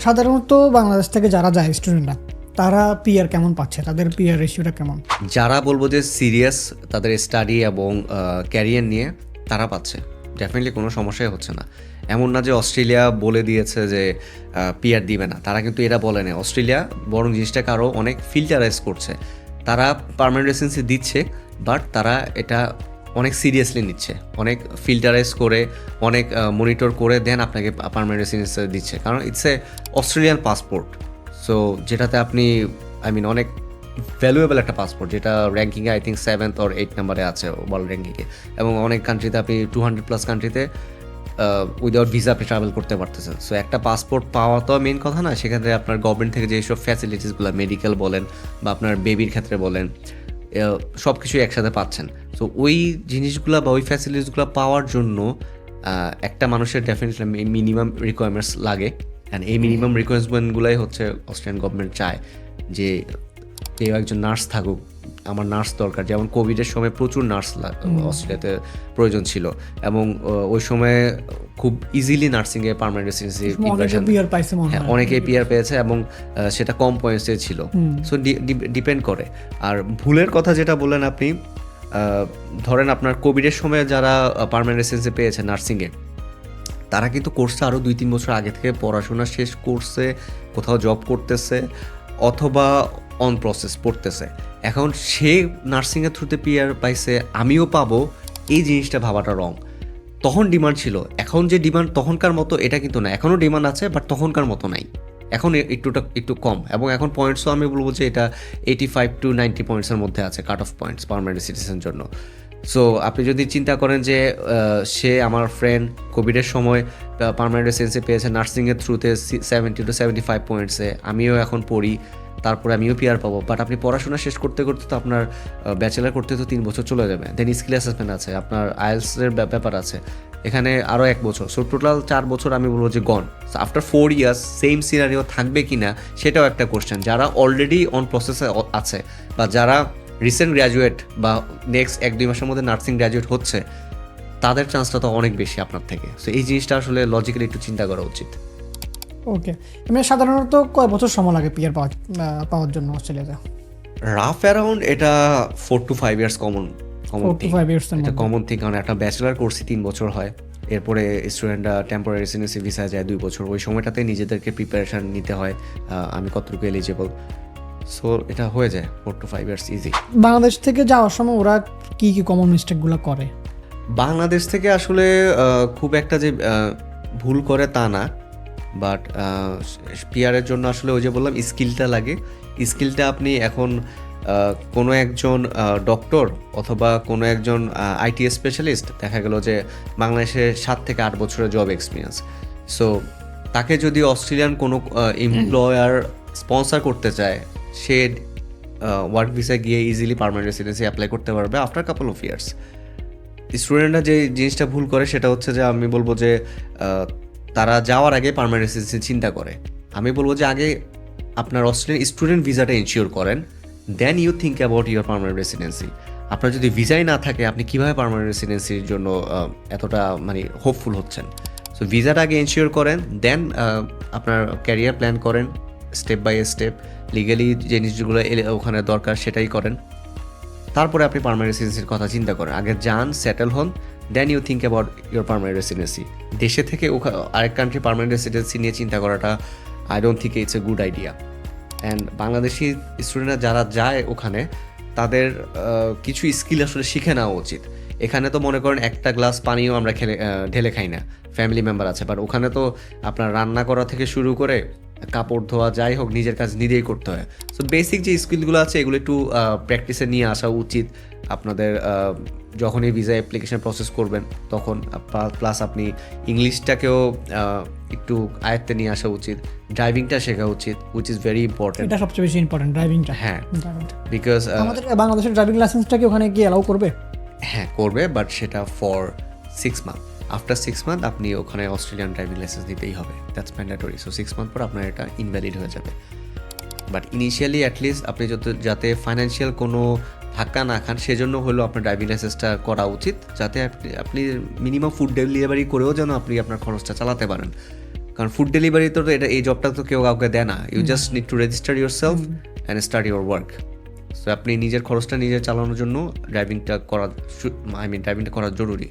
সাধারণত বাংলাদেশ থেকে যারা যায় স্টুডেন্টরা, তারা পিআর কেমন পাচ্ছে, তাদের পিআর রেশিওটা কেমন? যারা বলবো যে সিরিয়াস তাদের স্টাডি এবং ক্যারিয়ার নিয়ে, তারা পাচ্ছে। ডেফিনেটলি কোনো সমস্যাই হচ্ছে না। এমন না যে অস্ট্রেলিয়া বলে দিয়েছে যে পিআর দিবে না, তারা কিন্তু এটা বলে না। অস্ট্রেলিয়া বরং জিনিসটাকে আরও অনেক ফিল্টারাইজ করছে। তারা পার্মানেন্ট রেসিডেন্সি দিচ্ছে, বাট তারা এটা অনেক সিরিয়াসলি নিচ্ছে, অনেক ফিল্টারাইজ করে, অনেক মনিটর করে দেন আপনাকে পার্মানেন্ট রেসিডেন্সি দিচ্ছে। কারণ it's a Australian passport, so যেটাতে আপনি অনেক ভ্যালুয়েবল একটা পাসপোর্ট, যেটা র্যাঙ্কিংয়ে I think 7th or 8th নাম্বারে আছে ওয়ার্ল্ড র্যাঙ্কিংয়ে। এবং অনেক কান্ট্রিতে আপনি 200+ কান্ট্রিতে উইদাউট ভিসা আপনি ট্রাভেল করতে পারতেছেন। সো একটা পাসপোর্ট পাওয়া তো মেন কথা না, সেখানে আপনার গভর্নমেন্ট থেকে যেসব ফ্যাসিলিটিসগুলো, মেডিকেল বলেন বা আপনার বেবির ক্ষেত্রে বলেন, সব কিছুই একসাথে পাচ্ছেন। সো ওই জিনিসগুলো বা ওই ফ্যাসিলিটিসগুলো পাওয়ার জন্য একটা মানুষের ডেফিনেটলি মিনিমাম রিকোয়ারমেন্টস লাগে। অ্যান্ড এই মিনিমাম রিকোয়ারমেন্টগুলোই হচ্ছে অস্ট্রেলিয়ান গভর্নমেন্ট চায় যে কেউ একজন নার্স থাকুক, আমার নার্স দরকার। যেমন কোভিডের সময় প্রচুর নার্স অস্ট্রেলিয়াতে প্রয়োজন ছিল, এবং ওই সময় খুব ইজিলি নার্সিংয়ে পার্মানেন্ট রেসিডেন্সি অনেকেই পিআর পেয়েছে, এবং সেটা কম পয়েন্টসে ছিল। সো ডিপেন্ড করে। আর ভুলের কথা যেটা বললেন আপনি, ধরেন আপনার কোভিডের সময় যারা পার্মানেন্ট রেসিডেন্সি পেয়েছে নার্সিংয়ে, তারা কিন্তু কোর্সটা আরও 2-3 বছর আগে থেকে পড়াশোনা শেষ করছে, কোথাও জব করতেছে, অথবা অন প্রসেস পড়তেছে। এখন সে নার্সিংয়ের থ্রুতে পিআর পাইছে, আমিও পাবো, এই জিনিসটা ভাবাটা রং। তখন ডিমান্ড ছিল, এখন যে ডিমান্ড তখনকার মতো এটা কিন্তু না। এখনও ডিমান্ড আছে, বাট তখনকার মতো নাই। এখন একটু কম, এবং এখন পয়েন্টসও আমি বলবো যে এটা 85 to 90 পয়েন্টসের মধ্যে আছে, কাট অফ পয়েন্টস পার্মানেন্ট রেসিডেন্সির জন্য। সো আপনি যদি চিন্তা করেন যে সে আমার ফ্রেন্ড কোভিডের সময় পার্মানেন্ট রেসিডেন্সি পেয়েছে নার্সিংয়ের থ্রুতে 70 to 75 পয়েন্টসে, আমিও এখন পড়ি, তারপরে আমিও পিআর পাবো। বাট আপনি পড়াশোনা শেষ করতে করতে তো আপনার ব্যাচেলার করতে তো 3 বছর চলে যাবে। দেন স্কিল অ্যাসেসমেন্ট আছে, আপনার আইএলসের ব্যাপার আছে, এখানে আরও 1 বছর। সো টোটাল 4 বছর আমি বলবো যে gone. So after 4 years same scenario থাকবে কি না, সেটাও একটা কোশ্চেন। যারা অলরেডি অন প্রসেসে আছে, বা যারা রিসেন্ট গ্র্যাজুয়েট বা নেক্সট 1-2 মাসের মধ্যে নার্সিং গ্র্যাজুয়েট হচ্ছে, তাদের চান্সটা তো অনেক বেশি আপনার থেকে। সো এই জিনিসটা আসলে লজিক্যালি একটু চিন্তা করা উচিত। ওকে, সাধারণত কয় বছর সময় লাগে পিআর পাওয়ার জন্য অস্ট্রেলিয়াতে? রাফ অ্যারাউন্ড এটা 4 to 5 ইয়ার্স কমন এটা কমন থিং। কারণ একটা ব্যাচেলার কোর্সই 3 বছর হয়, এরপরে স্টুডেন্টরা টেম্পোরারি রেসিডেন্সি ভিসায় যায় 2 বছর। ওই সময়টাতে নিজেদেরকে প্রিপারেশন নিতে হয়, আমি কতটুকু এলিজিবল। সো এটা হয়ে যায় 4 to 5 ইয়ার্স ইজি। বাংলাদেশ থেকে যাওয়ার সময় ওরা কি কি কমন মিস্টেকগুলো করে? বাংলাদেশ থেকে আসলে খুব একটা যে ভুল করে তা না, বাট পিআরের জন্য আসলে ওই যে বললাম স্কিলটা লাগে। স্কিলটা আপনি এখন কোনো একজন ডক্টর অথবা কোনো একজন আইটি স্পেশালিস্ট, দেখা গেল যে বাংলাদেশে 7 থেকে 8 বছরের জব এক্সপিরিয়েন্স। সো তাকে যদি অস্ট্রেলিয়ান কোনো এমপ্লয়ার স্পন্সর করতে চায়, সে ওয়ার্ক ভিসা গিয়ে ইজিলি পার্মানেন্ট রেসিডেন্সি অ্যাপ্লাই করতে পারবে আফটার কাপল অফ ইয়ার্স। স্টুডেন্টরা যে জিনিসটা ভুল করে সেটা হচ্ছে যে, আমি বলবো যে তারা যাওয়ার আগে পার্মানেন্ট রেসিডেন্সি চিন্তা করে। আমি বলবো যে আগে আপনার অস্ট্রেলিয়ান স্টুডেন্ট ভিসাটা ইনশিওর করেন, then you think about your permanent residency. আপনার যদি ভিসাই না থাকে, আপনি কীভাবে পার্মানেন্ট রেসিডেন্সির জন্য এতটা হোপফুল হচ্ছেন? সো ভিসাটা আগে ইনশিওর করেন, দেন আপনার ক্যারিয়ার প্ল্যান করেন স্টেপ বাই স্টেপ। লিগালি যে জিনিসগুলো ওখানে দরকার সেটাই করেন, তারপরে আপনি পার্মানেন্ট রেসিডেন্সির কথা চিন্তা করেন। আগে যান, সেটেল হন, then you think about your permanent residency. দেশে থেকে আরেক কান্ট্রি পার্মানেন্ট রেসিডেন্সি নিয়ে চিন্তা করাটা I don't think it's a good idea. And Bangladeshi স্টুডেন্টরা যারা যায় ওখানে, তাদের কিছু স্কিল আসলে শিখে নেওয়া উচিত। এখানে তো মনে করেন একটা গ্লাস পানিও আমরা ঢেলে খাই না, ফ্যামিলি মেম্বার আছে, বাট ওখানে তো আপনার রান্না করা থেকে শুরু করে কাপড় ধোয়া যাই হোক, নিজের কাজ নিজেই করতে হয়। সো বেসিক যে স্কিলগুলো আছে এগুলো একটু প্র্যাকটিসে নিয়ে আসা উচিত আপনাদের যখনই ভিসা অ্যাপ্লিকেশন প্রসেস করবেন তখন। প্লাস আপনি ইংলিশটাকেও একটু আয়ত্তে নিয়ে আসা উচিত, ড্রাইভিংটা শেখা উচিত, উইচ ইজ ভেরি ইম্পর্টেন্ট। এটা সবচেয়ে বেশি ইম্পর্টেন্ট, ড্রাইভিংটা। হ্যাঁ, বিকজ আমাদের বাংলাদেশের ড্রাইভিং লাইসেন্সটা কি ওখানে কি অ্যালাউ করবে? হ্যাঁ করবে, বাট সেটা ফর 6 মান্থ। আফটার 6 মান্থ আপনি ওখানে অস্ট্রেলিয়ান ড্রাইভিং লাইসেন্স দিতেই হবে, দ্যাটস ম্যান্ডেটরি। সো 6 মান্থ পর আপনার এটা ইনভ্যালিড হয়ে যাবে। বাট ইনিশিয়ালি অ্যাটলিস্ট আপনি যাতে ফাইন্যান্সিয়াল কোনো ধাক্কা না খান, সেজন্য হলো আপনার ড্রাইভিং লাইসেন্সটা করা উচিত, যাতে আপনি মিনিমাম ফুড ডেলিভারি করেও যেন আপনি আপনার খরচটা চালাতে পারেন। কারণ ফুড ডেলিভারি তো এটা এই জবটা তো কেউ কাউকে দেয় না, you just need to register yourself and start your work. So আপনি নিজের খরচটা নিজে চালানোর জন্য ড্রাইভিংটা করা ড্রাইভিংটা করা জরুরি।